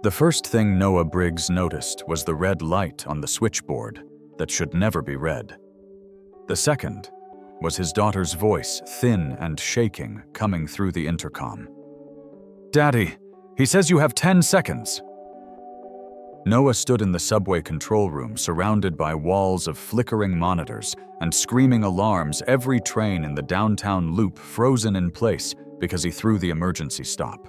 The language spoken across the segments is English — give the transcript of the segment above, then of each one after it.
The first thing Noah Briggs noticed was the red light on the switchboard that should never be read. The second was his daughter's voice, thin and shaking, coming through the intercom. "Daddy, he says you have 10 seconds." Noah stood in the subway control room, surrounded by walls of flickering monitors and screaming alarms, every train in the downtown loop frozen in place because he threw the emergency stop.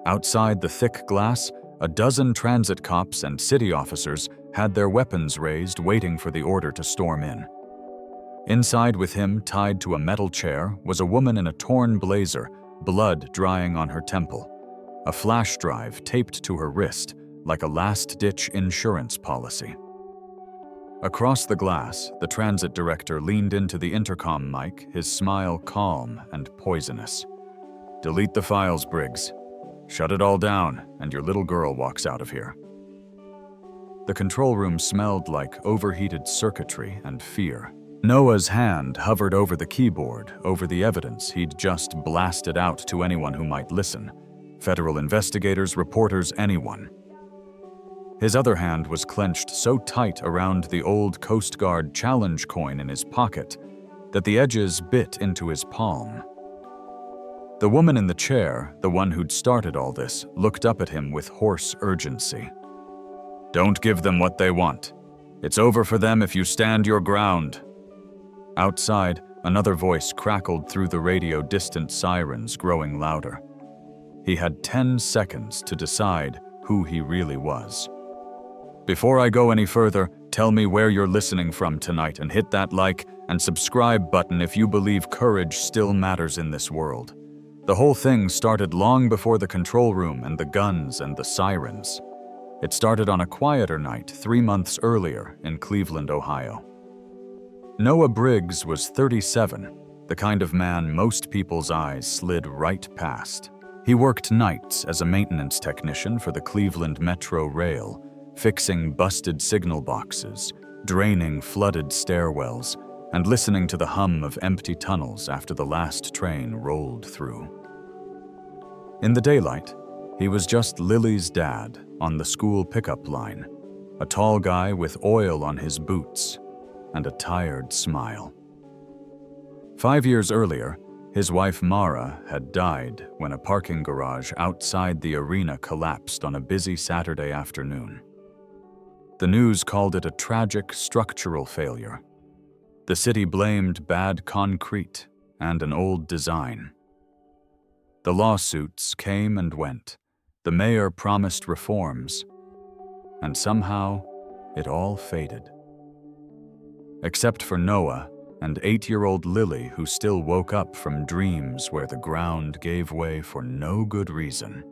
Outside the thick glass, a dozen transit cops and city officers had their weapons raised, waiting for the order to storm in. Inside with him, tied to a metal chair, was a woman in a torn blazer, blood drying on her temple, a flash drive taped to her wrist like a last-ditch insurance policy. Across the glass, the transit director leaned into the intercom mic, his smile calm and poisonous. "Delete the files, Briggs. Shut it all down, and your little girl walks out of here." The control room smelled like overheated circuitry and fear. Noah's hand hovered over the keyboard, over the evidence he'd just blasted out to anyone who might listen. Federal investigators, reporters, anyone. His other hand was clenched so tight around the old Coast Guard challenge coin in his pocket that the edges bit into his palm. The woman in the chair, the one who'd started all this, looked up at him with hoarse urgency. "Don't give them what they want. It's over for them if you stand your ground." Outside, another voice crackled through the radio, distant sirens growing louder. He had 10 seconds to decide who he really was. "Before I go any further, tell me where you're listening from tonight and hit that like and subscribe button if you believe courage still matters in this world." The whole thing started long before the control room and the guns and the sirens. It started on a quieter night 3 months earlier in Cleveland, Ohio. Noah Briggs was 37, the kind of man most people's eyes slid right past. He worked nights as a maintenance technician for the Cleveland Metro Rail, fixing busted signal boxes, draining flooded stairwells, and listening to the hum of empty tunnels after the last train rolled through. In the daylight, he was just Lily's dad on the school pickup line, a tall guy with oil on his boots and a tired smile. 5 years earlier, his wife Mara had died when a parking garage outside the arena collapsed on a busy Saturday afternoon. The news called it a tragic structural failure. The city blamed bad concrete and an old design. The lawsuits came and went. The mayor promised reforms, and somehow it all faded. Except for Noah and 8-year-old Lily, who still woke up from dreams where the ground gave way for no good reason.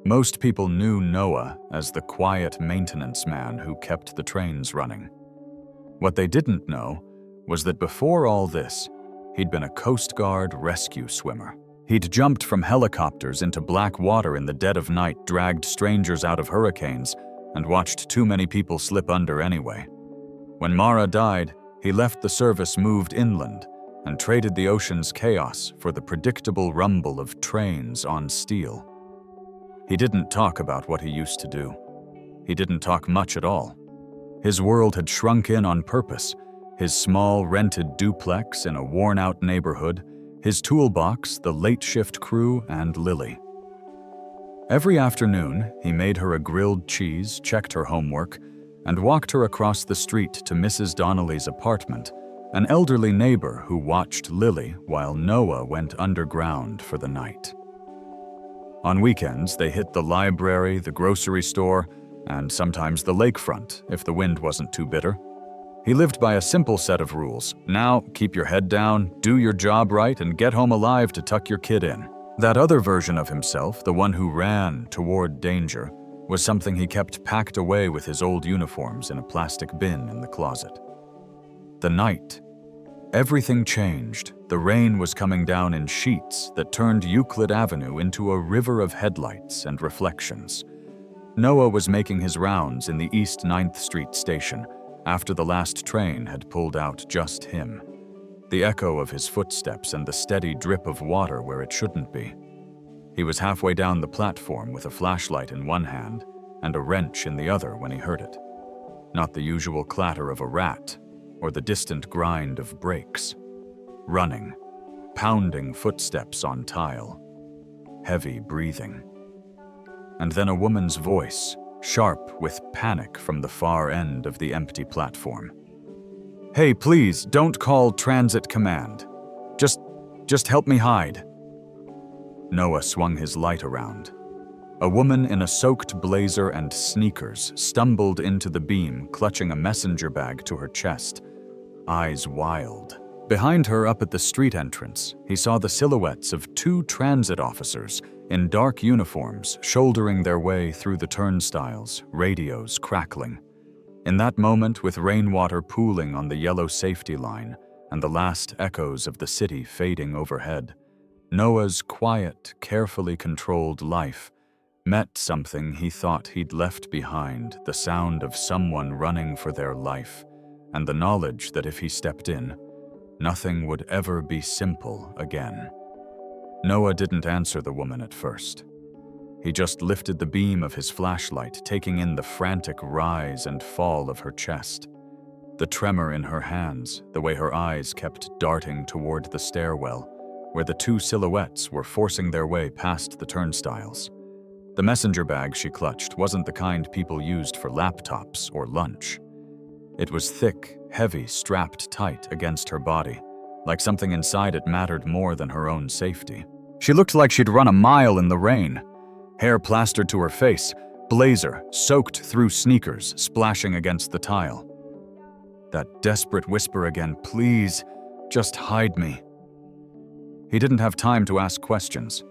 Most people knew Noah as the quiet maintenance man who kept the trains running. What they didn't know was that before all this, he'd been a Coast Guard rescue swimmer. He'd jumped from helicopters into black water in the dead of night, dragged strangers out of hurricanes, and watched too many people slip under anyway. When Mara died, he left the service, moved inland, and traded the ocean's chaos for the predictable rumble of trains on steel. He didn't talk about what he used to do. He didn't talk much at all. His world had shrunk in on purpose. His small rented duplex in a worn-out neighborhood, his toolbox, the late shift crew, and Lily. Every afternoon, he made her a grilled cheese, checked her homework, and walked her across the street to Mrs. Donnelly's apartment, an elderly neighbor who watched Lily while Noah went underground for the night. On weekends, they hit the library, the grocery store, and sometimes the lakefront if the wind wasn't too bitter. He lived by a simple set of rules. Now, keep your head down, do your job right, and get home alive to tuck your kid in. That other version of himself, the one who ran toward danger, was something he kept packed away with his old uniforms in a plastic bin in the closet. The night, everything changed. The rain was coming down in sheets that turned Euclid Avenue into a river of headlights and reflections. Noah was making his rounds in the East 9th Street station after the last train had pulled out just him. The echo of his footsteps and the steady drip of water where it shouldn't be. He was halfway down the platform with a flashlight in one hand and a wrench in the other when he heard it. Not the usual clatter of a rat or the distant grind of brakes. Running, pounding footsteps on tile, heavy breathing. And then a woman's voice, sharp with panic from the far end of the empty platform. "Hey, please, don't call transit command. Just help me hide." Noah swung his light around. A woman in a soaked blazer and sneakers stumbled into the beam, clutching a messenger bag to her chest, eyes wild. Behind her, up at the street entrance, he saw the silhouettes of two transit officers in dark uniforms shouldering their way through the turnstiles, radios crackling. In that moment, with rainwater pooling on the yellow safety line and the last echoes of the city fading overhead, Noah's quiet, carefully controlled life met something he thought he'd left behind, the sound of someone running for their life, and the knowledge that if he stepped in, nothing would ever be simple again. Noah didn't answer the woman at first. He just lifted the beam of his flashlight, taking in the frantic rise and fall of her chest. The tremor in her hands, the way her eyes kept darting toward the stairwell, where the two silhouettes were forcing their way past the turnstiles. The messenger bag she clutched wasn't the kind people used for laptops or lunch. It was thick, heavy, strapped tight against her body, like something inside it mattered more than her own safety. She looked like she'd run a mile in the rain, hair plastered to her face, blazer soaked through sneakers splashing against the tile. That desperate whisper again, "Please, just hide me." He didn't have time to ask questions.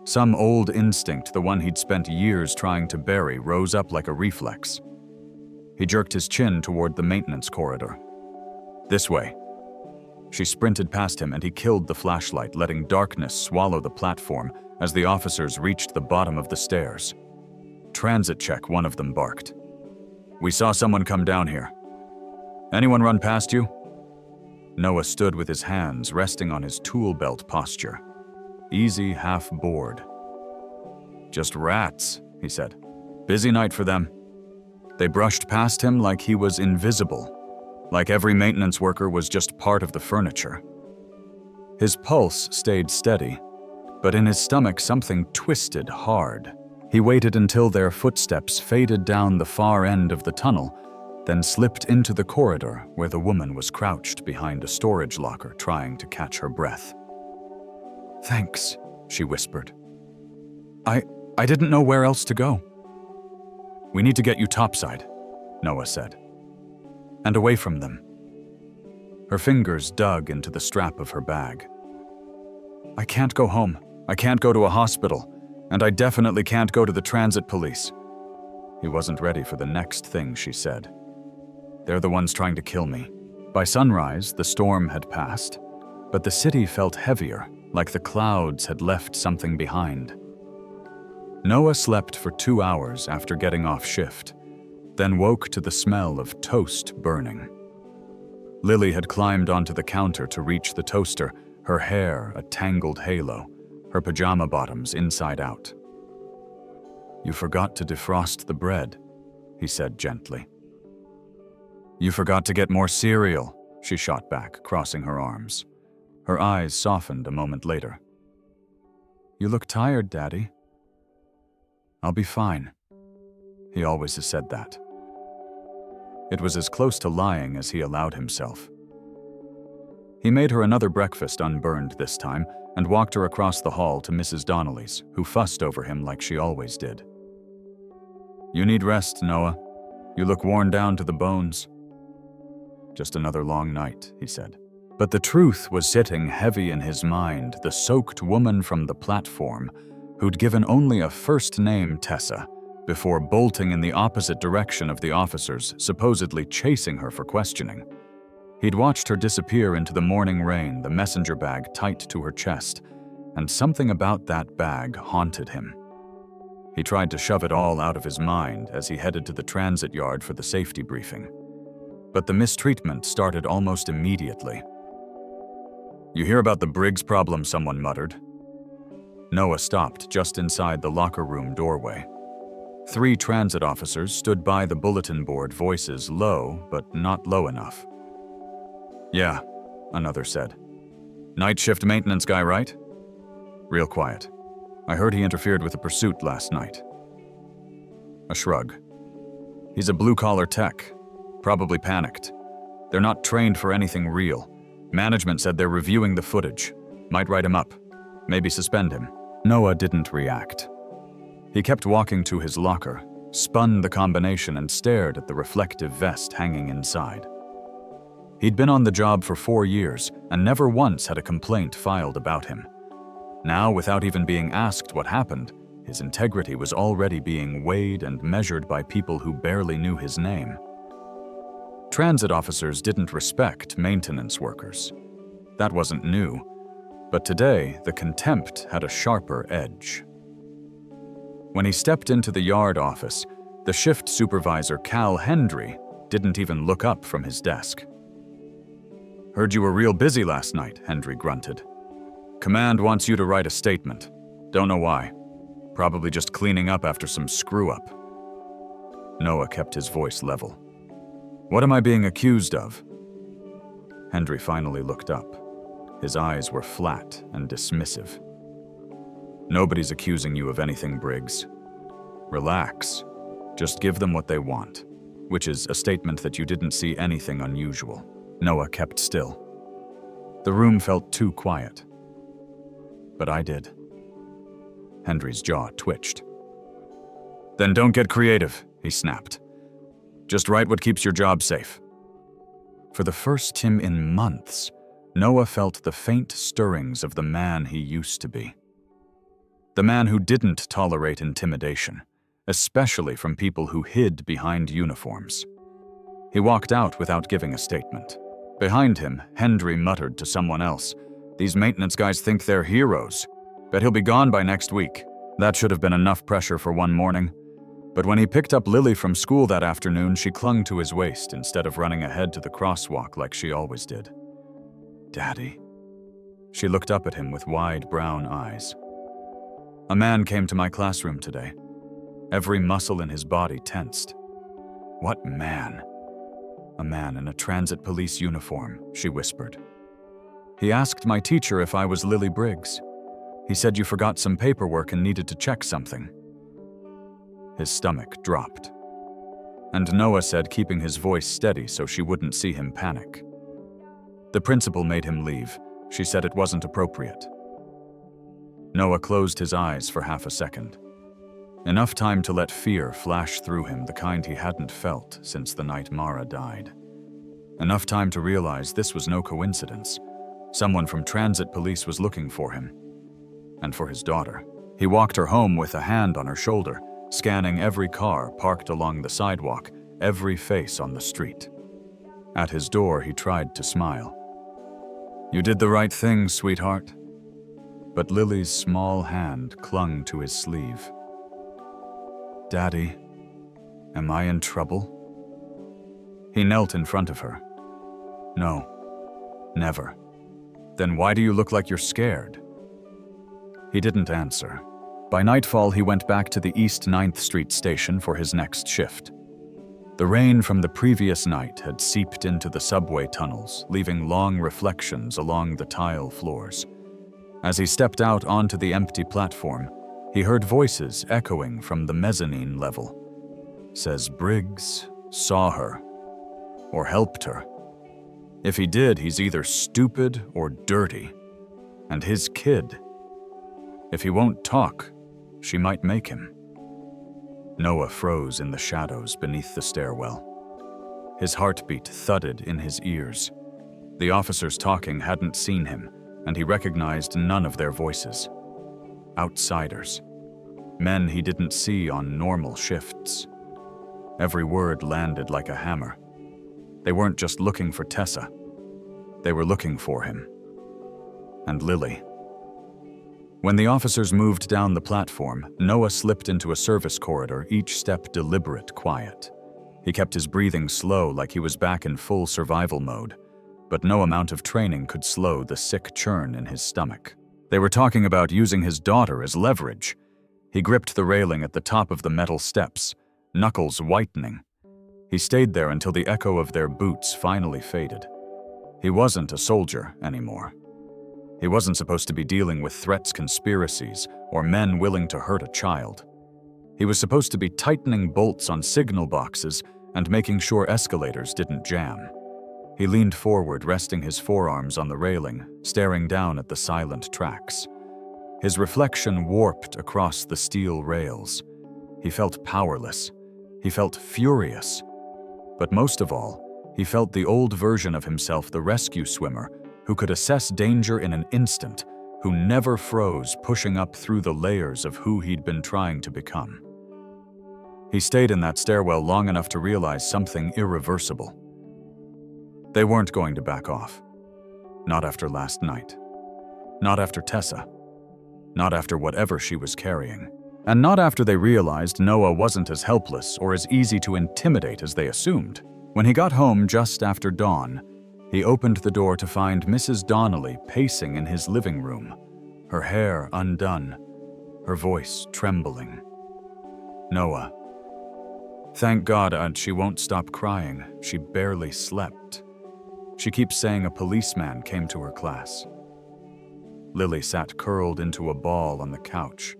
Some old instinct, the one he'd spent years trying to bury, rose up like a reflex. He jerked his chin toward the maintenance corridor. "This way." She sprinted past him and he killed the flashlight, letting darkness swallow the platform as the officers reached the bottom of the stairs. "Transit check," one of them barked. "We saw someone come down here. Anyone run past you?" Noah stood with his hands resting on his tool belt posture. Easy, half bored. "Just rats," he said. "Busy night for them." They brushed past him like he was invisible, like every maintenance worker was just part of the furniture. His pulse stayed steady, but in his stomach something twisted hard. He waited until their footsteps faded down the far end of the tunnel, then slipped into the corridor where the woman was crouched behind a storage locker trying to catch her breath. "Thanks," she whispered. I didn't know where else to go." "We need to get you topside," Noah said. "And away from them." Her fingers dug into the strap of her bag. "I can't go home. I can't go to a hospital. And I definitely can't go to the transit police." He wasn't ready for the next thing she said. "They're the ones trying to kill me." By sunrise, the storm had passed, but the city felt heavier, like the clouds had left something behind. Noah slept for 2 hours after getting off shift, then woke to the smell of toast burning. Lily had climbed onto the counter to reach the toaster, her hair a tangled halo, her pajama bottoms inside out. "You forgot to defrost the bread," he said gently. "You forgot to get more cereal," she shot back, crossing her arms. Her eyes softened a moment later. "You look tired, Daddy." "I'll be fine." He always has said that. It was as close to lying as he allowed himself. He made her another breakfast unburned this time and walked her across the hall to Mrs. Donnelly's, who fussed over him like she always did. "You need rest, Noah. You look worn down to the bones." "Just another long night," he said. But the truth was sitting heavy in his mind, the soaked woman from the platform, who'd given only a first name, Tessa, before bolting in the opposite direction of the officers, supposedly chasing her for questioning. He'd watched her disappear into the morning rain, the messenger bag tight to her chest, and something about that bag haunted him. He tried to shove it all out of his mind as he headed to the transit yard for the safety briefing. But the mistreatment started almost immediately. "You hear about the Briggs problem?" someone muttered. Noah stopped just inside the locker room doorway. 3 transit officers stood by the bulletin board, voices low, but not low enough. "Yeah," another said. "Night shift maintenance guy, right?" Real quiet. "I heard he interfered with a pursuit last night." A shrug. "He's a blue-collar tech. Probably panicked. They're not trained for anything real. Management said they're reviewing the footage. Might write him up. Maybe suspend him." Noah didn't react. He kept walking to his locker, spun the combination and stared at the reflective vest hanging inside. He'd been on the job for 4 years and never once had a complaint filed about him. Now, without even being asked what happened, his integrity was already being weighed and measured by people who barely knew his name. Transit officers didn't respect maintenance workers. That wasn't new, but today the contempt had a sharper edge. When he stepped into the yard office, the shift supervisor, Cal Hendry, didn't even look up from his desk. "Heard you were real busy last night," Hendry grunted. "Command wants you to write a statement. Don't know why. Probably just cleaning up after some screw-up." Noah kept his voice level. "What am I being accused of?" Hendry finally looked up. His eyes were flat and dismissive. "Nobody's accusing you of anything, Briggs. Relax. Just give them what they want," which is a statement that you didn't see anything unusual. Noah kept still. The room felt too quiet. "But I did." Hendry's jaw twitched. "Then don't get creative," he snapped. "Just write what keeps your job safe." For the first time in months, Noah felt the faint stirrings of the man he used to be. The man who didn't tolerate intimidation, especially from people who hid behind uniforms. He walked out without giving a statement. Behind him, Hendry muttered to someone else, "These maintenance guys think they're heroes. Bet he'll be gone by next week." That should have been enough pressure for one morning. But when he picked up Lily from school that afternoon, she clung to his waist instead of running ahead to the crosswalk like she always did. "Daddy." She looked up at him with wide brown eyes. "A man came to my classroom today. Every muscle in his body tensed." "What man?" "A man in a transit police uniform," she whispered. "He asked my teacher if I was Lily Briggs. He said you forgot some paperwork and needed to check something." His stomach dropped. And Noah said, keeping his voice steady so she wouldn't see him panic. "The principal made him leave. She said it wasn't appropriate." Noah closed his eyes for half a second. Enough time to let fear flash through him, the kind he hadn't felt since the night Mara died. Enough time to realize this was no coincidence. Someone from transit police was looking for him. And for his daughter. He walked her home with a hand on her shoulder, scanning every car parked along the sidewalk, every face on the street. At his door, he tried to smile. "You did the right thing, sweetheart." But Lily's small hand clung to his sleeve. "Daddy, am I in trouble?" He knelt in front of her. "No, never." "Then why do you look like you're scared?" He didn't answer. By nightfall, he went back to the East 9th Street station for his next shift. The rain from the previous night had seeped into the subway tunnels, leaving long reflections along the tile floors. As he stepped out onto the empty platform, he heard voices echoing from the mezzanine level. Says Briggs saw her, or helped her. If he did, he's either stupid or dirty. And his kid. If he won't talk, she might make him. Noah froze in the shadows beneath the stairwell. His heartbeat thudded in his ears. The officers talking hadn't seen him, and he recognized none of their voices. Outsiders. Men he didn't see on normal shifts. Every word landed like a hammer. They weren't just looking for Tessa. They were looking for him. And Lily. When the officers moved down the platform, Noah slipped into a service corridor, each step deliberate, quiet. He kept his breathing slow like he was back in full survival mode, but no amount of training could slow the sick churn in his stomach. They were talking about using his daughter as leverage. He gripped the railing at the top of the metal steps, knuckles whitening. He stayed there until the echo of their boots finally faded. He wasn't a soldier anymore. He wasn't supposed to be dealing with threats, conspiracies, or men willing to hurt a child. He was supposed to be tightening bolts on signal boxes and making sure escalators didn't jam. He leaned forward, resting his forearms on the railing, staring down at the silent tracks. His reflection warped across the steel rails. He felt powerless. He felt furious. But most of all, he felt the old version of himself, the rescue swimmer, who could assess danger in an instant, who never froze, pushing up through the layers of who he'd been trying to become. He stayed in that stairwell long enough to realize something irreversible. They weren't going to back off. Not after last night. Not after Tessa. Not after whatever she was carrying. And not after they realized Noah wasn't as helpless or as easy to intimidate as they assumed. When he got home just after dawn, he opened the door to find Mrs. Donnelly pacing in his living room, her hair undone, her voice trembling. Noah. Thank God she won't stop crying. She barely slept. She keeps saying a policeman came to her class. Lily sat curled into a ball on the couch,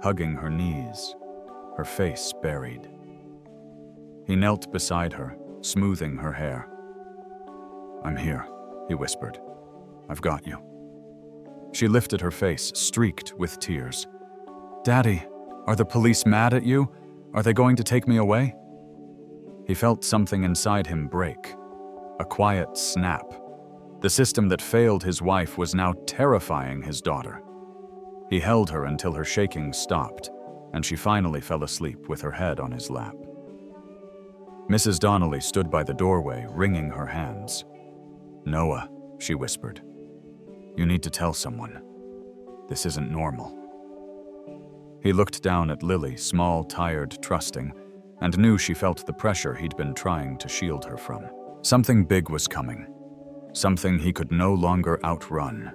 hugging her knees, her face buried. He knelt beside her, smoothing her hair. I'm here, he whispered. I've got you. She lifted her face, streaked with tears. Daddy, are the police mad at you? Are they going to take me away? He felt something inside him break. A quiet snap. The system that failed his wife was now terrifying his daughter. He held her until her shaking stopped, and she finally fell asleep with her head on his lap. Mrs. Donnelly stood by the doorway, wringing her hands. Noah, she whispered, you need to tell someone. This isn't normal. He looked down at Lily, small, tired, trusting, and knew she felt the pressure he'd been trying to shield her from. Something big was coming. Something he could no longer outrun.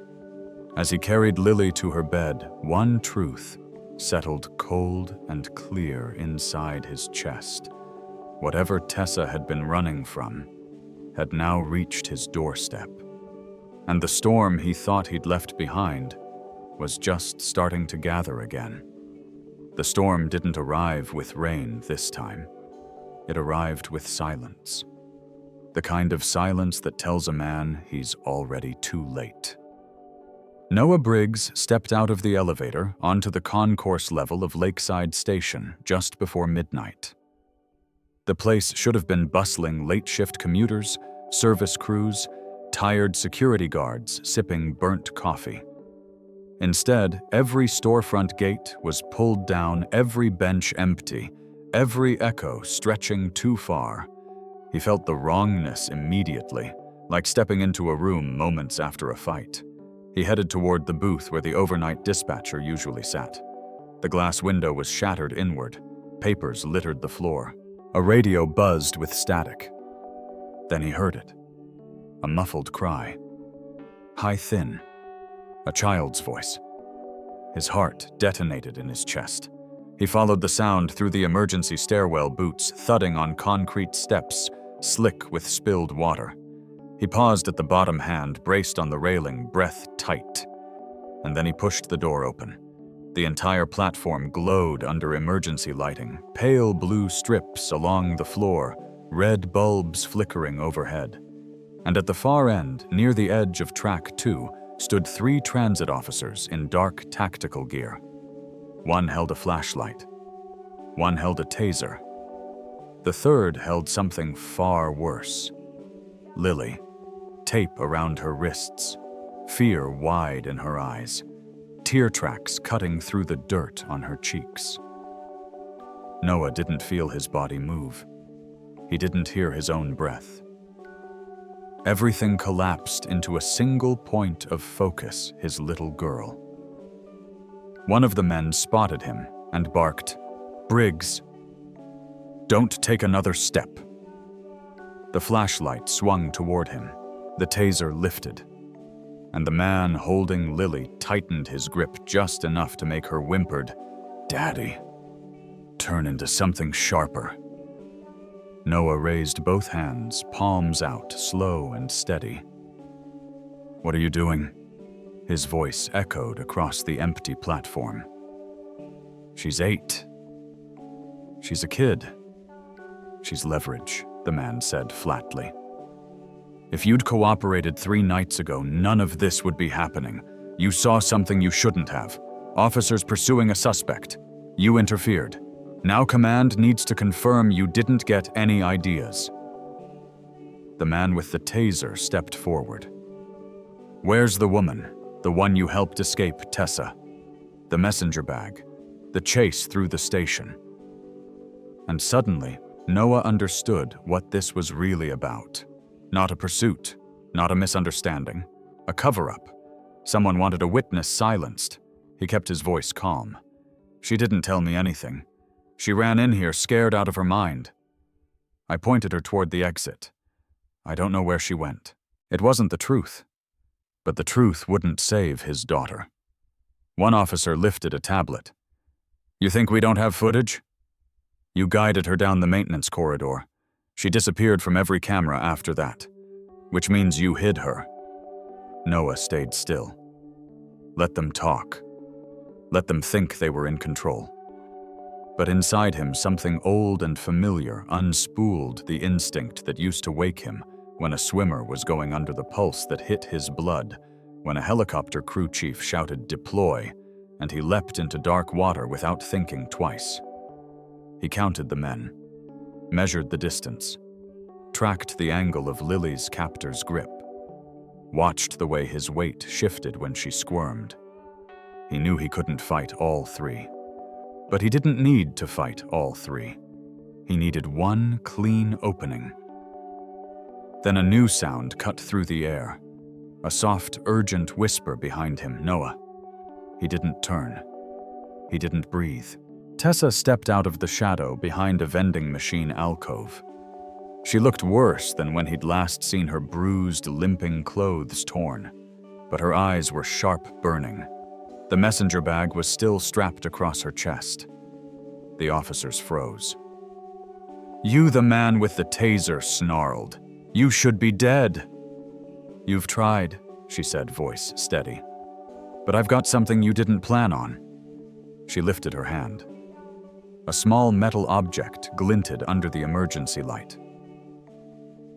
As he carried Lily to her bed, one truth settled cold and clear inside his chest. Whatever Tessa had been running from had now reached his doorstep. And the storm he thought he'd left behind was just starting to gather again. The storm didn't arrive with rain this time. It arrived with silence. The kind of silence that tells a man he's already too late. Noah Briggs stepped out of the elevator onto the concourse level of Lakeside Station just before midnight. The place should have been bustling late-shift commuters, service crews, tired security guards sipping burnt coffee. Instead, every storefront gate was pulled down, every bench empty, every echo stretching too far. He felt the wrongness immediately, like stepping into a room moments after a fight. He headed toward the booth where the overnight dispatcher usually sat. The glass window was shattered inward. Papers littered the floor. A radio buzzed with static. Then he heard it. A muffled cry. High-thin. A child's voice. His heart detonated in his chest. He followed the sound through the emergency stairwell, boots thudding on concrete steps, slick with spilled water. He paused at the bottom hand, braced on the railing, breath tight. And then he pushed the door open. The entire platform glowed under emergency lighting, pale blue strips along the floor, red bulbs flickering overhead. And at the far end, near the edge of track 2, stood 3 transit officers in dark tactical gear. One held a flashlight. One held a taser. The third held something far worse. Lily, tape around her wrists, fear wide in her eyes, tear tracks cutting through the dirt on her cheeks. Noah didn't feel his body move. He didn't hear his own breath. Everything collapsed into a single point of focus, his little girl. One of the men spotted him and barked, "Briggs, don't take another step." The flashlight swung toward him. The taser lifted. and the man holding Lily tightened his grip just enough to make her whimpered, "Daddy," turn into something sharper. Noah raised both hands, palms out, slow and steady. "What are you doing?" His voice echoed across the empty platform. "She's 8. She's a kid. She's leverage," the man said flatly. "If you'd cooperated 3 nights ago, none of this would be happening. You saw something you shouldn't have. Officers pursuing a suspect. You interfered. Now command needs to confirm you didn't get any ideas." The man with the taser stepped forward. "Where's the woman? The one you helped escape, Tessa? The messenger bag? The chase through the station?" And suddenly, Noah understood what this was really about. Not a pursuit, not a misunderstanding, a cover-up. Someone wanted a witness silenced. He kept his voice calm. "She didn't tell me anything. She ran in here scared out of her mind. I pointed her toward the exit. I don't know where she went. It wasn't the truth. But the truth wouldn't save his daughter." One officer lifted a tablet. "You think we don't have footage? You guided her down the maintenance corridor. She disappeared from every camera after that, which means you hid her." Noah stayed still. Let them talk. Let them think they were in control. But inside him, something old and familiar unspooled the instinct that used to wake him when a swimmer was going under the pulse that hit his blood, when a helicopter crew chief shouted "deploy," and he leapt into dark water without thinking twice. He counted the men, measured the distance, tracked the angle of Lily's captor's grip, watched the way his weight shifted when she squirmed. He knew he couldn't fight all 3. But he didn't need to fight all 3. He needed one clean opening. Then a new sound cut through the air, a soft, urgent whisper behind him, "Noah." He didn't turn. He didn't breathe. Tessa stepped out of the shadow behind a vending machine alcove. She looked worse than when he'd last seen her bruised, limping clothes torn, but her eyes were sharp burning. The messenger bag was still strapped across her chest. The officers froze. "You, the man with the taser," snarled. "You should be dead." "You've tried," she said, voice steady. "But I've got something you didn't plan on." She lifted her hand. A small metal object glinted under the emergency light.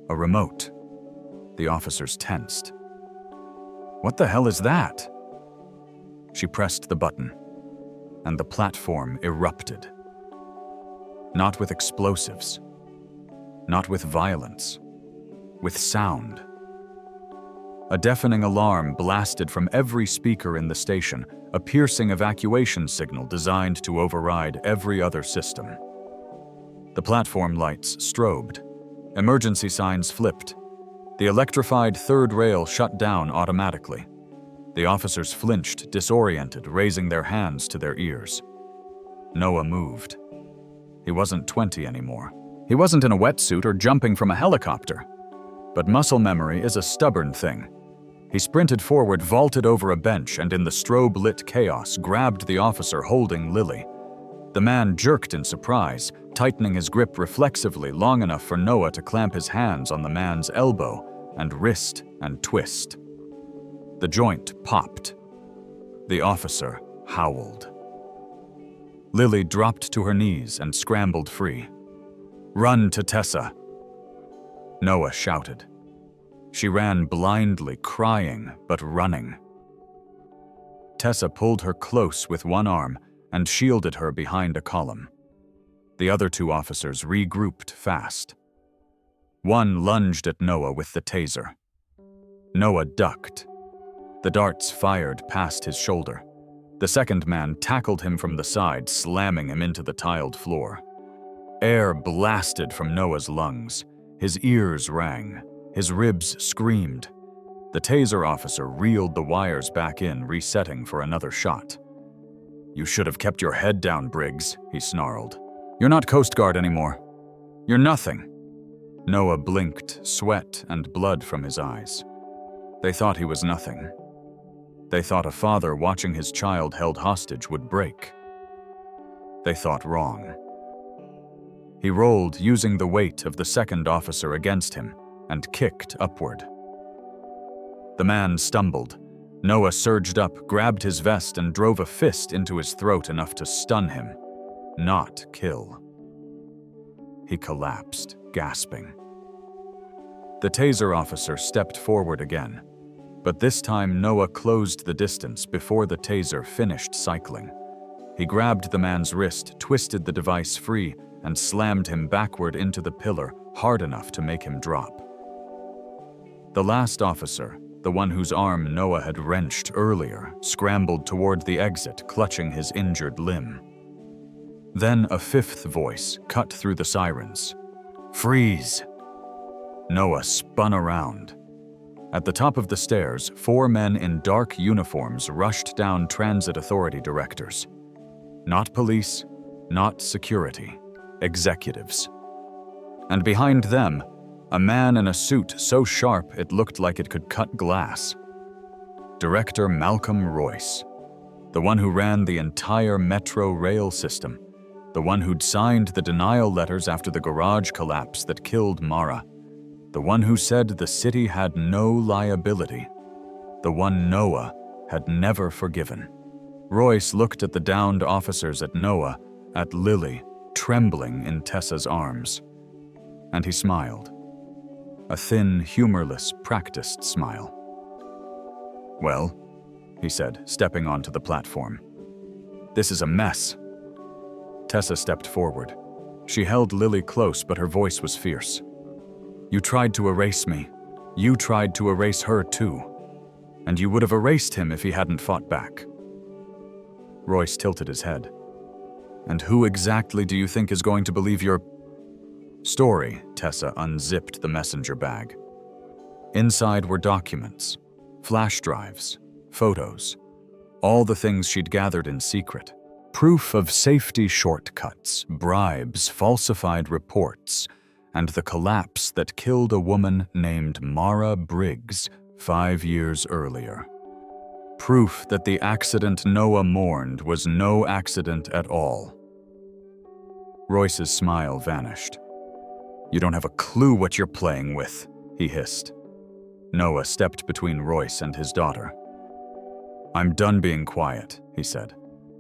A remote. The officers tensed. "What the hell is that?" She pressed the button, and the platform erupted. Not with explosives, not with violence, with sound. A deafening alarm blasted from every speaker in the station, a piercing evacuation signal designed to override every other system. The platform lights strobed. Emergency signs flipped. The electrified third rail shut down automatically. The officers flinched, disoriented, raising their hands to their ears. Noah moved. He wasn't 20 anymore. He wasn't in a wetsuit or jumping from a helicopter. But muscle memory is a stubborn thing. He sprinted forward, vaulted over a bench, and in the strobe-lit chaos, grabbed the officer holding Lily. The man jerked in surprise, tightening his grip reflexively long enough for Noah to clamp his hands on the man's elbow and wrist and twist. The joint popped. The officer howled. Lily dropped to her knees and scrambled free. "Run to Tessa!" Noah shouted. She ran blindly, crying, but running. Tessa pulled her close with one arm and shielded her behind a column. The other 2 officers regrouped fast. One lunged at Noah with the taser. Noah ducked. The darts fired past his shoulder. The second man tackled him from the side, slamming him into the tiled floor. Air blasted from Noah's lungs. His ears rang. His ribs screamed. The taser officer reeled the wires back in, resetting for another shot. "You should have kept your head down, Briggs," he snarled. "You're not Coast Guard anymore. You're nothing." Noah blinked, sweat and blood from his eyes. They thought he was nothing. They thought a father watching his child held hostage would break. They thought wrong. He rolled, using the weight of the second officer against him, and kicked upward. The man stumbled. Noah surged up, grabbed his vest, and drove a fist into his throat enough to stun him, not kill. He collapsed, gasping. The taser officer stepped forward again, but this time Noah closed the distance before the taser finished cycling. He grabbed the man's wrist, twisted the device free, and slammed him backward into the pillar hard enough to make him drop. The last officer, the one whose arm Noah had wrenched earlier, scrambled toward the exit, clutching his injured limb. Then a fifth voice cut through the sirens. "Freeze!" Noah spun around. At the top of the stairs, 4 men in dark uniforms rushed down transit authority directors. Not police, not security, executives. And behind them, a man in a suit so sharp it looked like it could cut glass. Director Malcolm Royce, the one who ran the entire metro rail system, the one who'd signed the denial letters after the garage collapse that killed Mara, the one who said the city had no liability, the one Noah had never forgiven. Royce looked at the downed officers, at Noah, at Lily, trembling in Tessa's arms. And he smiled. A thin, humorless, practiced smile. "Well," he said, stepping onto the platform. "This is a mess." Tessa stepped forward. She held Lily close, but her voice was fierce. "You tried to erase me. You tried to erase her too. And you would have erased him if he hadn't fought back." Royce tilted his head. "And who exactly do you think is going to believe your story?" Tessa unzipped the messenger bag. Inside were documents, flash drives, photos, all the things she'd gathered in secret. Proof of safety shortcuts, bribes, falsified reports, and the collapse that killed a woman named Mara Briggs 5 years earlier. Proof that the accident Noah mourned was no accident at all. Royce's smile vanished. "You don't have a clue what you're playing with," he hissed. Noah stepped between Royce and his daughter. "I'm done being quiet," he said.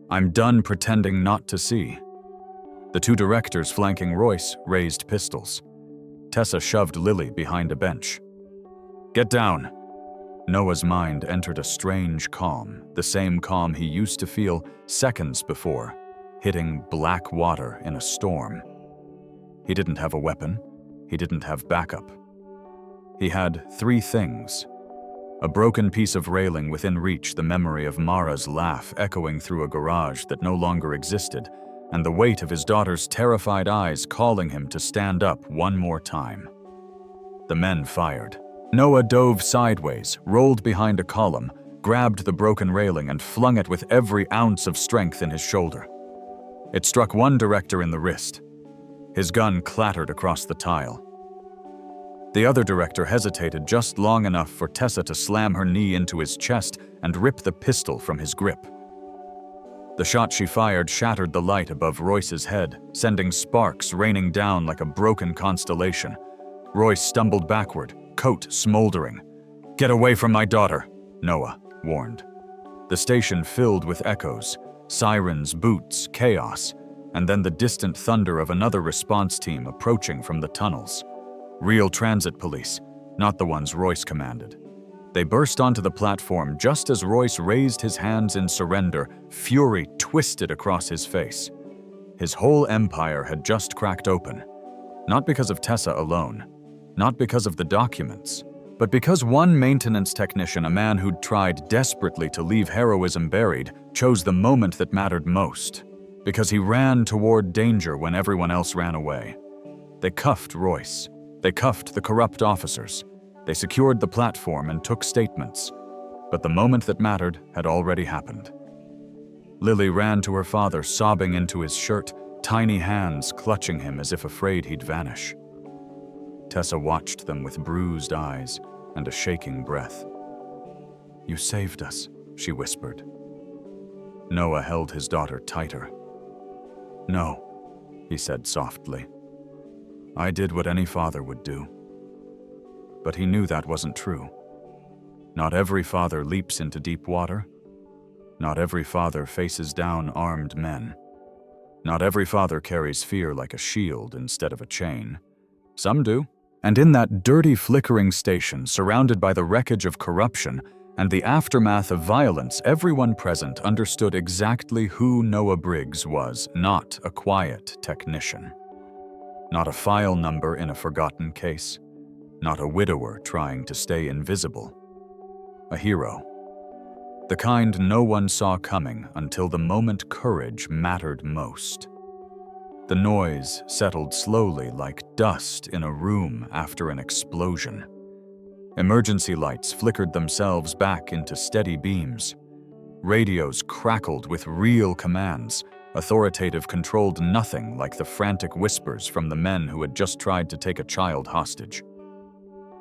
"I'm done pretending not to see." The 2 directors flanking Royce raised pistols. Tessa shoved Lily behind a bench. "Get down." Noah's mind entered a strange calm, the same calm he used to feel seconds before, hitting black water in a storm. He didn't have a weapon. He didn't have backup. He had 3 things. A broken piece of railing within reach, the memory of Mara's laugh echoing through a garage that no longer existed, and the weight of his daughter's terrified eyes calling him to stand up one more time. The men fired. Noah dove sideways, rolled behind a column, grabbed the broken railing and flung it with every ounce of strength in his shoulder. It struck one director in the wrist. His gun clattered across the tile. The other director hesitated just long enough for Tessa to slam her knee into his chest and rip the pistol from his grip. The shot she fired shattered the light above Royce's head, sending sparks raining down like a broken constellation. Royce stumbled backward, coat smoldering. "Get away from my daughter," Noah warned. The station filled with echoes, sirens, boots, chaos, and then the distant thunder of another response team approaching from the tunnels. Real transit police, not the ones Royce commanded. They burst onto the platform just as Royce raised his hands in surrender, fury twisted across his face. His whole empire had just cracked open. Not because of Tessa alone, not because of the documents, but because one maintenance technician, a man who'd tried desperately to leave heroism buried, chose the moment that mattered most. Because he ran toward danger when everyone else ran away. They cuffed Royce. They cuffed the corrupt officers. They secured the platform and took statements. But the moment that mattered had already happened. Lily ran to her father, sobbing into his shirt, tiny hands clutching him as if afraid he'd vanish. Tessa watched them with bruised eyes and a shaking breath. "You saved us," she whispered. Noah held his daughter tighter. "No," he said softly. "I did what any father would do." But he knew that wasn't true. Not every father leaps into deep water. Not every father faces down armed men. Not every father carries fear like a shield instead of a chain. Some do. And in that dirty, flickering station, surrounded by the wreckage of corruption and the aftermath of violence, everyone present understood exactly who Noah Briggs was, not a quiet technician. Not a file number in a forgotten case. Not a widower trying to stay invisible. A hero. The kind no one saw coming until the moment courage mattered most. The noise settled slowly like dust in a room after an explosion. Emergency lights flickered themselves back into steady beams. Radios crackled with real commands. Authoritative controlled nothing like the frantic whispers from the men who had just tried to take a child hostage.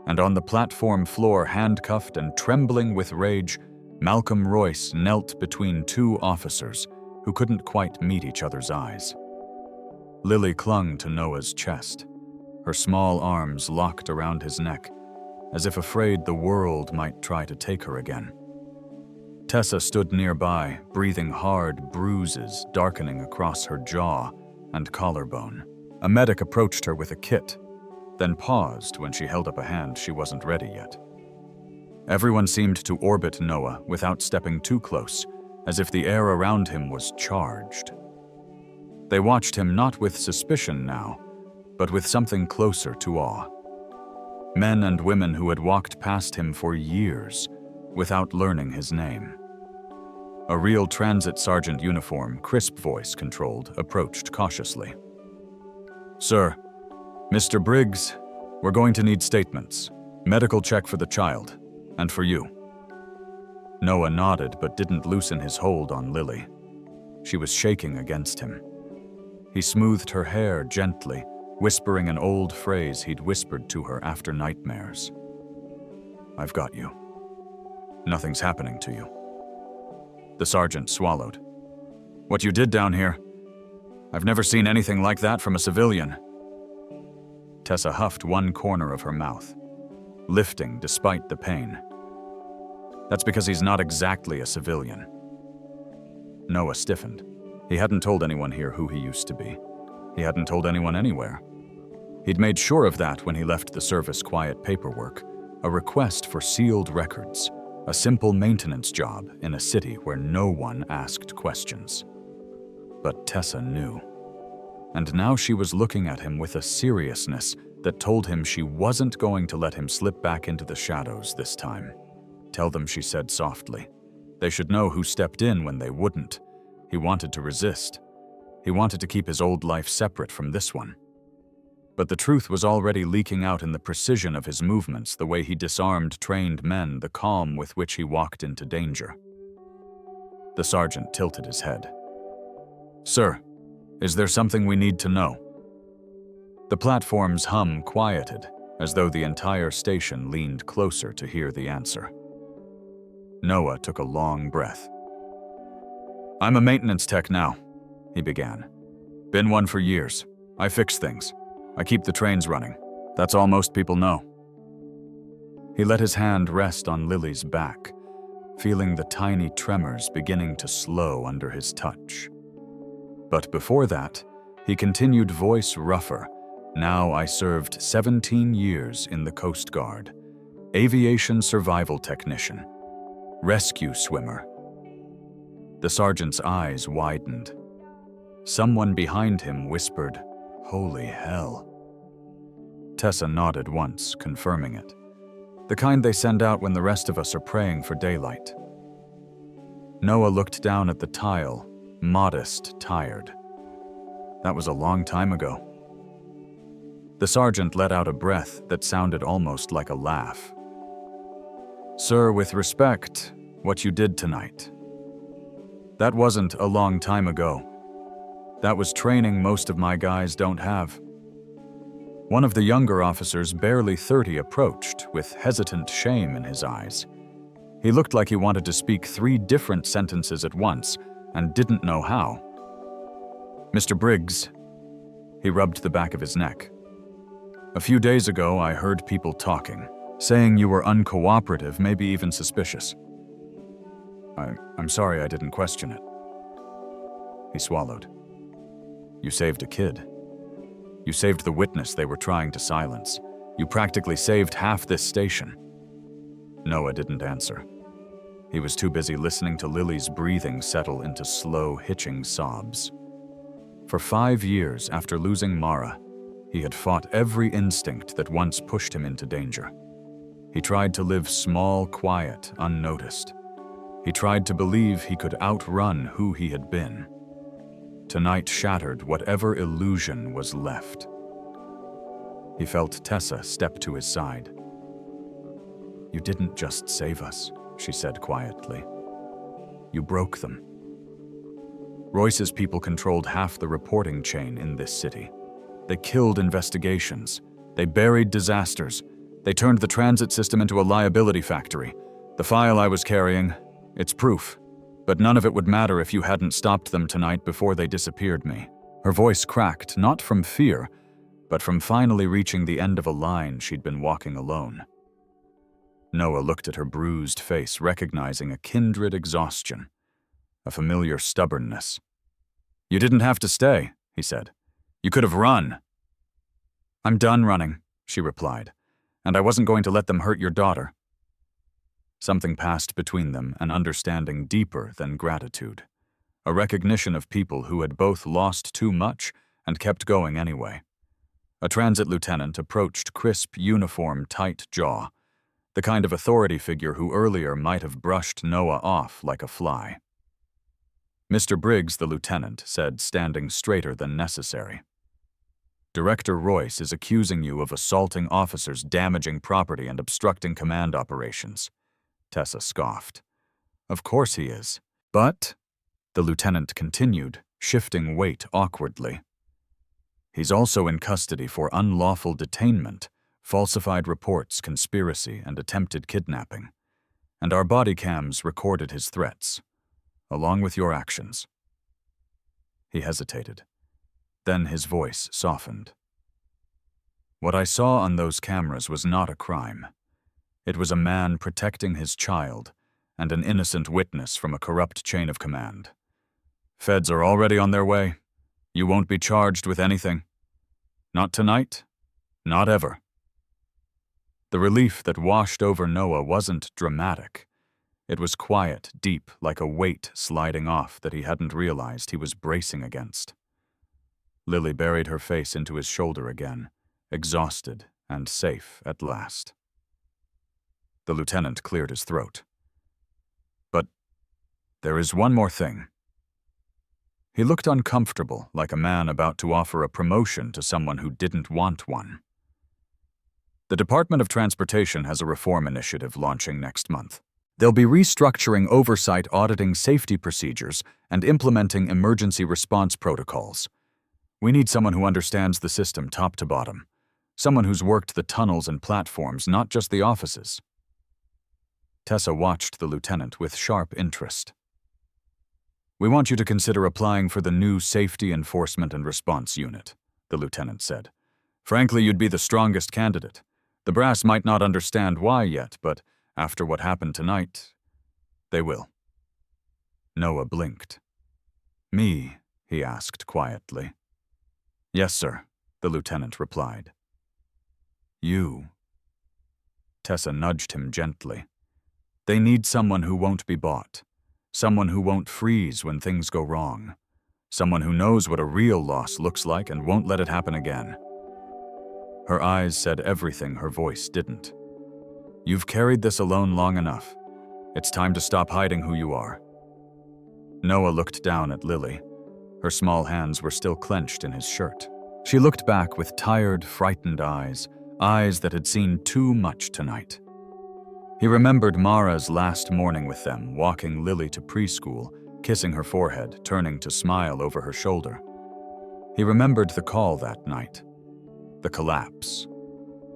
And on the platform floor, handcuffed and trembling with rage, Malcolm Royce knelt between two officers who couldn't quite meet each other's eyes. Lily clung to Noah's chest, her small arms locked around his neck, as if afraid the world might try to take her again. Tessa stood nearby, breathing hard, bruises darkening across her jaw and collarbone. A medic approached her with a kit, then paused when she held up a hand she wasn't ready yet. Everyone seemed to orbit Noah without stepping too close, as if the air around him was charged. They watched him not with suspicion now, but with something closer to awe. Men and women who had walked past him for years without learning his name. A real transit sergeant uniform, crisp voice controlled, approached cautiously. "Sir, Mr. Briggs, we're going to need statements. Medical check for the child, and for you." Noah nodded but didn't loosen his hold on Lily. She was shaking against him. He smoothed her hair gently, whispering an old phrase he'd whispered to her after nightmares. "I've got you. Nothing's happening to you." The sergeant swallowed. "What you did down here, I've never seen anything like that from a civilian." Tessa huffed one corner of her mouth, lifting despite the pain. "That's because he's not exactly a civilian." Noah stiffened. He hadn't told anyone here who he used to be. He hadn't told anyone anywhere. He'd made sure of that when he left the service quiet paperwork, a request for sealed records, a simple maintenance job in a city where no one asked questions. But Tessa knew. And now she was looking at him with a seriousness that told him she wasn't going to let him slip back into the shadows this time. "Tell them," she said softly. "They should know who stepped in when they wouldn't." He wanted to resist. He wanted to keep his old life separate from this one. But the truth was already leaking out in the precision of his movements, the way he disarmed trained men, the calm with which he walked into danger. The sergeant tilted his head. "Sir, is there something we need to know?" The platform's hum quieted, as though the entire station leaned closer to hear the answer. Noah took a long breath. "I'm a maintenance tech now," he began. "Been one for years. I fix things. I keep the trains running. That's all most people know." He let his hand rest on Lily's back, feeling the tiny tremors beginning to slow under his touch. But before that, he continued, voice rougher. "Now I served 17 years in the Coast Guard. Aviation survival technician. Rescue swimmer." The sergeant's eyes widened. Someone behind him whispered, "Holy hell." Tessa nodded once, confirming it. The kind they send out when the rest of us are praying for daylight. Noah looked down at the tile, modest, tired. That was a long time ago. The sergeant let out a breath that sounded almost like a laugh. "Sir, with respect, what you did tonight. That wasn't a long time ago. That was training most of my guys don't have." One of the younger officers, barely 30, approached with hesitant shame in his eyes. He looked like he wanted to speak 3 different sentences at once and didn't know how. "Mr. Briggs," he rubbed the back of his neck. "A few days ago I heard people talking, saying you were uncooperative, maybe even suspicious. I'm sorry I didn't question it." He swallowed. "You saved a kid. You saved the witness they were trying to silence. You practically saved half this station." Noah didn't answer. He was too busy listening to Lily's breathing settle into slow, hitching sobs. For 5 years after losing Mara, he had fought every instinct that once pushed him into danger. He tried to live small, quiet, unnoticed. He tried to believe he could outrun who he had been. Tonight shattered whatever illusion was left. He felt Tessa step to his side. "You didn't just save us," she said quietly. "You broke them." Royce's people controlled half the reporting chain in this city. They killed investigations. They buried disasters. They turned the transit system into a liability factory. The file I was carrying, it's proof. But none of it would matter if you hadn't stopped them tonight before they disappeared me. Her voice cracked, not from fear, but from finally reaching the end of a line she'd been walking alone. Noah looked at her bruised face, recognizing a kindred exhaustion, a familiar stubbornness. "You didn't have to stay," he said. "You could have run." "I'm done running," she replied, "and I wasn't going to let them hurt your daughter." Something passed between them, an understanding deeper than gratitude, a recognition of people who had both lost too much and kept going anyway. A transit lieutenant approached crisp uniform, tight jaw, the kind of authority figure who earlier might have brushed Noah off like a fly. "Mr. Briggs," the lieutenant said, standing straighter than necessary. "Director Royce is accusing you of assaulting officers, damaging property, and obstructing command operations." Tessa scoffed. "Of course he is. But," the lieutenant continued, shifting weight awkwardly, "he's also in custody for unlawful detainment, falsified reports, conspiracy, and attempted kidnapping. And our body cams recorded his threats, along with your actions." He hesitated. Then his voice softened. "What I saw on those cameras was not a crime. It was a man protecting his child and an innocent witness from a corrupt chain of command. Feds are already on their way. You won't be charged with anything. Not tonight, not ever." The relief that washed over Noah wasn't dramatic. It was quiet, deep, like a weight sliding off that he hadn't realized he was bracing against. Lily buried her face into his shoulder again, exhausted and safe at last. The lieutenant cleared his throat. "But there is one more thing." He looked uncomfortable, like a man about to offer a promotion to someone who didn't want one. "The Department of Transportation has a reform initiative launching next month. They'll be restructuring oversight, auditing safety procedures, and implementing emergency response protocols. We need someone who understands the system top to bottom. Someone who's worked the tunnels and platforms, not just the offices." Tessa watched the lieutenant with sharp interest. "We want you to consider applying for the new Safety Enforcement and Response Unit," the lieutenant said. "Frankly, you'd be the strongest candidate. The brass might not understand why yet, but after what happened tonight, they will." Noah blinked. "Me?" he asked quietly. "Yes, sir," the lieutenant replied. "You?" Tessa nudged him gently. "They need someone who won't be bought. Someone who won't freeze when things go wrong. Someone who knows what a real loss looks like and won't let it happen again." Her eyes said everything her voice didn't. "You've carried this alone long enough. It's time to stop hiding who you are." Noah looked down at Lily. Her small hands were still clenched in his shirt. She looked back with tired, frightened eyes that had seen too much tonight. He remembered Mara's last morning with them, walking Lily to preschool, kissing her forehead, turning to smile over her shoulder. He remembered the call that night, the collapse,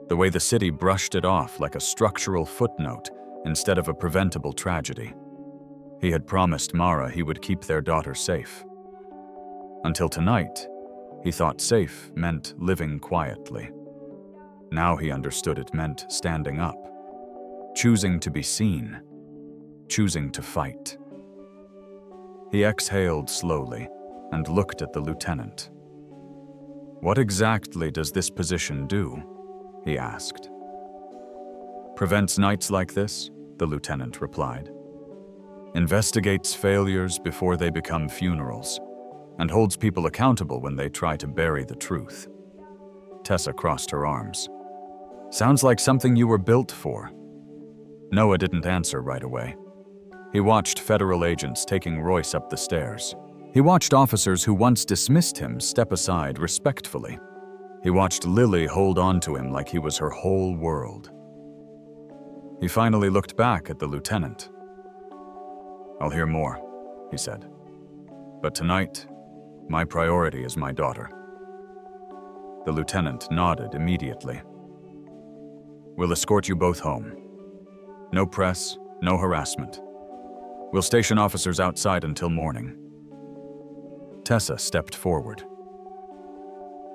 the way the city brushed it off like a structural footnote, instead of a preventable tragedy. He had promised Mara he would keep their daughter safe. Until tonight, he thought safe meant living quietly. Now he understood it meant standing up, choosing to be seen, choosing to fight. He exhaled slowly and looked at the lieutenant. "What exactly does this position do?" he asked. "Prevents nights like this," the lieutenant replied. "Investigates failures before they become funerals, and holds people accountable when they try to bury the truth." Tessa crossed her arms. "Sounds like something you were built for." Noah didn't answer right away. He watched federal agents taking Royce up the stairs. He watched officers who once dismissed him step aside respectfully. He watched Lily hold on to him like he was her whole world. He finally looked back at the lieutenant. "I'll hear more," he said. "But tonight, my priority is my daughter." The lieutenant nodded immediately. "We'll escort you both home. No press, no harassment. We'll station officers outside until morning." Tessa stepped forward.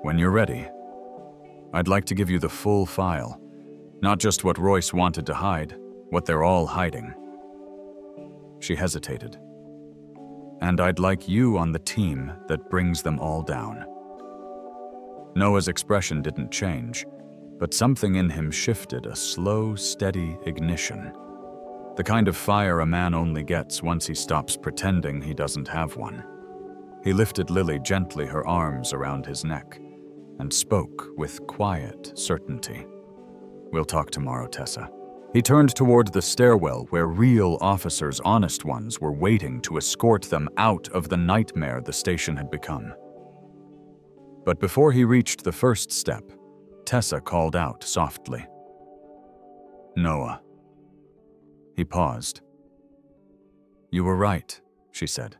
"When you're ready, I'd like to give you the full file, not just what Royce wanted to hide, what they're all hiding." She hesitated. "And I'd like you on the team that brings them all down." Noah's expression didn't change, but something in him shifted, a slow, steady ignition. The kind of fire a man only gets once he stops pretending he doesn't have one. He lifted Lily gently, her arms around his neck, and spoke with quiet certainty. "We'll talk tomorrow, Tessa." He turned toward the stairwell where real officers, honest ones, were waiting to escort them out of the nightmare the station had become. But before he reached the first step, Tessa called out softly. "Noah." He paused. "You were right," she said.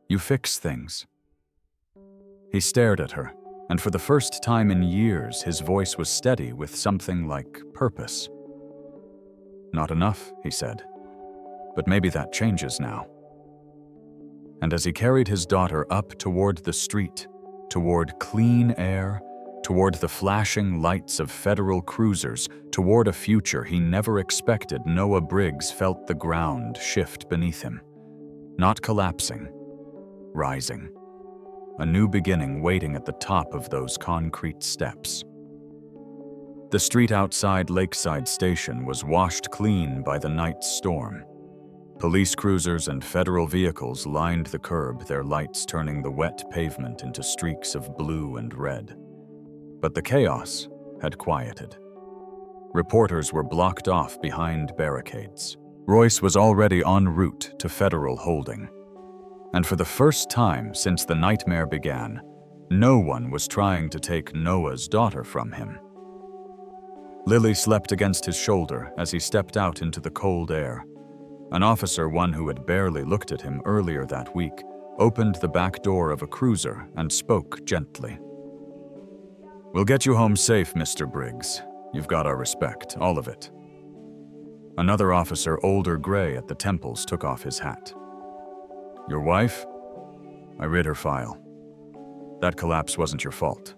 "You fix things." He stared at her, and for the first time in years, his voice was steady with something like purpose. "Not enough," he said, "but maybe that changes now." And as he carried his daughter up toward the street, toward clean air, toward the flashing lights of federal cruisers, toward a future he never expected, Noah Briggs felt the ground shift beneath him. Not collapsing, rising. A new beginning waiting at the top of those concrete steps. The street outside Lakeside Station was washed clean by the night's storm. Police cruisers and federal vehicles lined the curb, their lights turning the wet pavement into streaks of blue and red. But the chaos had quieted. Reporters were blocked off behind barricades. Royce was already en route to federal holding. And for the first time since the nightmare began, no one was trying to take Noah's daughter from him. Lily slept against his shoulder as he stepped out into the cold air. An officer, one who had barely looked at him earlier that week, opened the back door of a cruiser and spoke gently. "We'll get you home safe, Mr. Briggs. You've got our respect, all of it." Another officer, older gray at the temples, took off his hat. "Your wife? I read her file. That collapse wasn't your fault,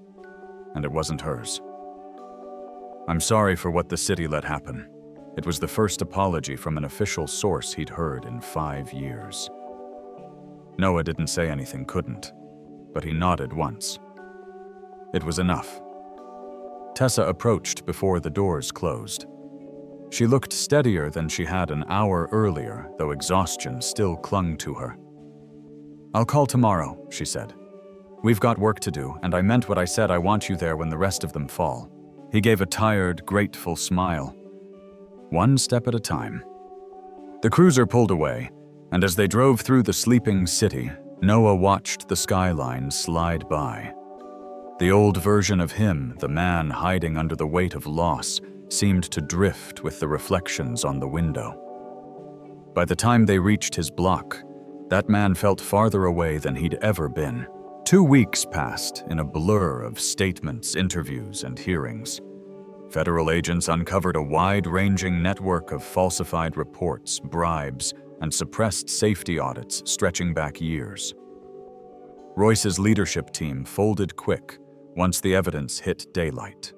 and it wasn't hers. I'm sorry for what the city let happen. It was the first apology from an official source he'd heard in 5 years." Noah didn't say anything, couldn't, but he nodded once. It was enough. Tessa approached before the doors closed. She looked steadier than she had an hour earlier, though exhaustion still clung to her. "I'll call tomorrow," she said. "We've got work to do, and I meant what I said. I want you there when the rest of them fall." He gave a tired, grateful smile. One step at a time. The cruiser pulled away, and as they drove through the sleeping city, Noah watched the skyline slide by. The old version of him, the man hiding under the weight of loss, seemed to drift with the reflections on the window. By the time they reached his block, that man felt farther away than he'd ever been. 2 weeks passed in a blur of statements, interviews, and hearings. Federal agents uncovered a wide-ranging network of falsified reports, bribes, and suppressed safety audits stretching back years. Royce's leadership team folded quick once the evidence hit daylight.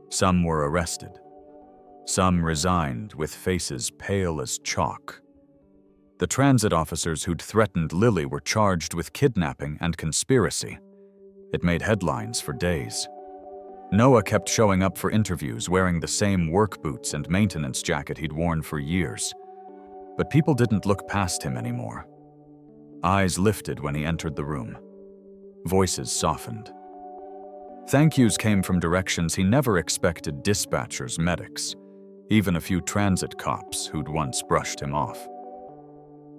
Some were arrested. Some resigned with faces pale as chalk. The transit officers who'd threatened Lily were charged with kidnapping and conspiracy. It made headlines for days. Noah kept showing up for interviews wearing the same work boots and maintenance jacket he'd worn for years. But people didn't look past him anymore. Eyes lifted when he entered the room. Voices softened. Thank yous came from directions he never expected: dispatchers, medics, even a few transit cops who'd once brushed him off.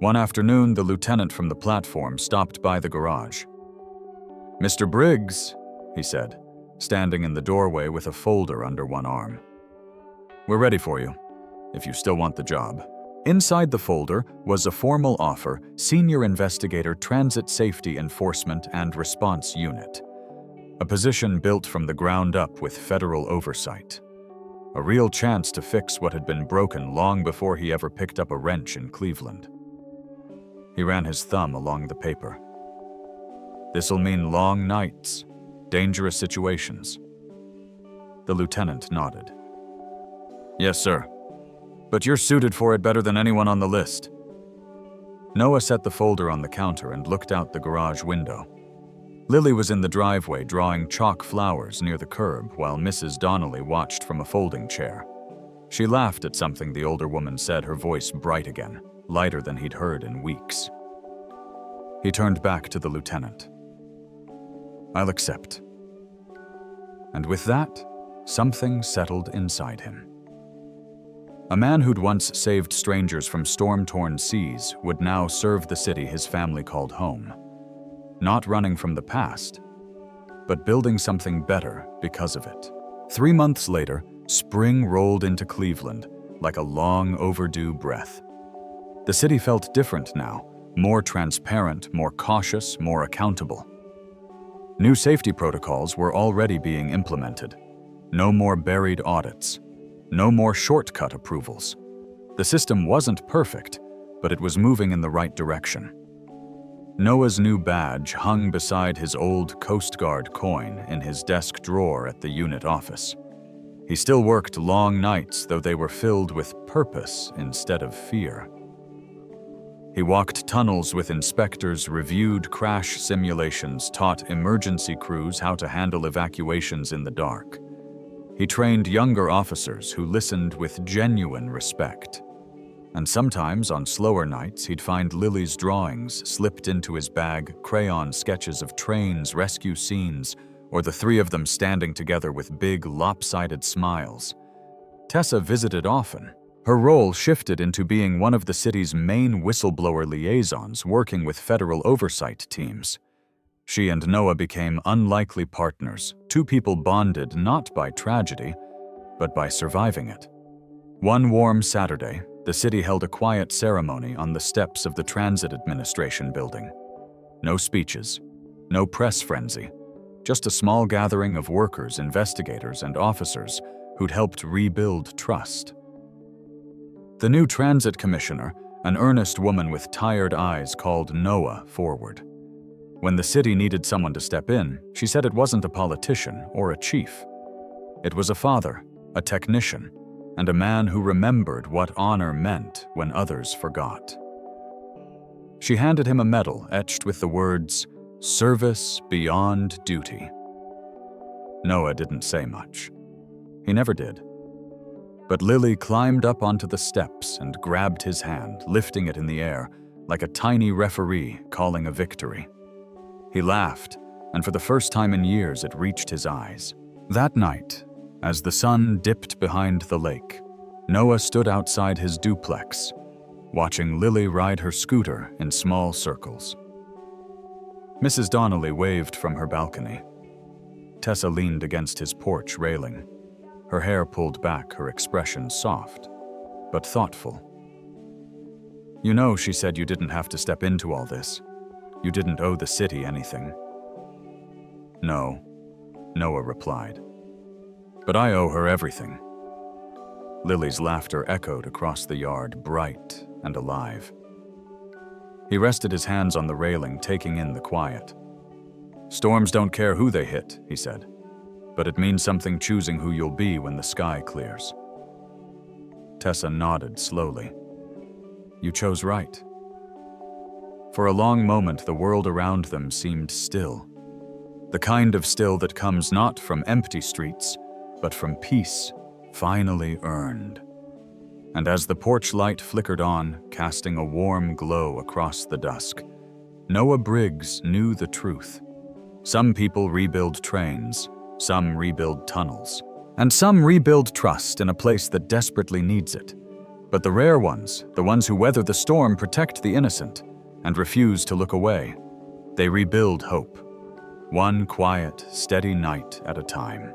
One afternoon, the lieutenant from the platform stopped by the garage. "Mr. Briggs," he said, standing in the doorway with a folder under one arm. "We're ready for you, if you still want the job." Inside the folder was a formal offer: Senior Investigator, Transit Safety Enforcement and Response Unit. A position built from the ground up with federal oversight. A real chance to fix what had been broken long before he ever picked up a wrench in Cleveland. He ran his thumb along the paper. "This'll mean long nights, dangerous situations." The lieutenant nodded. "Yes, sir. But you're suited for it better than anyone on the list." Noah set the folder on the counter and looked out the garage window. Lily was in the driveway drawing chalk flowers near the curb while Mrs. Donnelly watched from a folding chair. She laughed at something the older woman said, her voice bright again, lighter than he'd heard in weeks. He turned back to the lieutenant. "I'll accept." And with that, something settled inside him. A man who'd once saved strangers from storm-torn seas would now serve the city his family called home. Not running from the past, but building something better because of it. 3 months later, spring rolled into Cleveland like a long overdue breath. The city felt different now, more transparent, more cautious, more accountable. New safety protocols were already being implemented. No more buried audits. No more shortcut approvals. The system wasn't perfect, but it was moving in the right direction. Noah's new badge hung beside his old Coast Guard coin in his desk drawer at the unit office. He still worked long nights, though they were filled with purpose instead of fear. He walked tunnels with inspectors, reviewed crash simulations, taught emergency crews how to handle evacuations in the dark. He trained younger officers who listened with genuine respect. And sometimes, on slower nights, he'd find Lily's drawings slipped into his bag, crayon sketches of trains, rescue scenes, or the three of them standing together with big, lopsided smiles. Tessa visited often. Her role shifted into being one of the city's main whistleblower liaisons, working with federal oversight teams. She and Noah became unlikely partners, two people bonded not by tragedy, but by surviving it. One warm Saturday, the city held a quiet ceremony on the steps of the Transit Administration building. No speeches, no press frenzy, just a small gathering of workers, investigators, and officers who'd helped rebuild trust. The new transit commissioner, an earnest woman with tired eyes, called Noah forward. When the city needed someone to step in, she said it wasn't a politician or a chief. It was a father, a technician, and a man who remembered what honor meant when others forgot. She handed him a medal etched with the words, "Service beyond duty." Noah didn't say much. He never did. But Lily climbed up onto the steps and grabbed his hand, lifting it in the air, like a tiny referee calling a victory. He laughed, and for the first time in years it reached his eyes. That night, as the sun dipped behind the lake, Noah stood outside his duplex, watching Lily ride her scooter in small circles. Mrs. Donnelly waved from her balcony. Tessa leaned against his porch railing, her hair pulled back, her expression soft, but thoughtful. "You know," she said, "you didn't have to step into all this. You didn't owe the city anything." "No," Noah replied. But I owe her everything." Lily's laughter echoed across the yard, bright and alive. He rested his hands on the railing, taking in the quiet. "Storms don't care who they hit," he said, "but it means something choosing who you'll be when the sky clears." Tessa nodded slowly. "You chose right." For a long moment, the world around them seemed still. The kind of still that comes not from empty streets, but from peace finally earned. And as the porch light flickered on, casting a warm glow across the dusk, Noah Briggs knew the truth. Some people rebuild trains, some rebuild tunnels, and some rebuild trust in a place that desperately needs it. But the rare ones, the ones who weather the storm, protect the innocent and refuse to look away. They rebuild hope, one quiet, steady night at a time.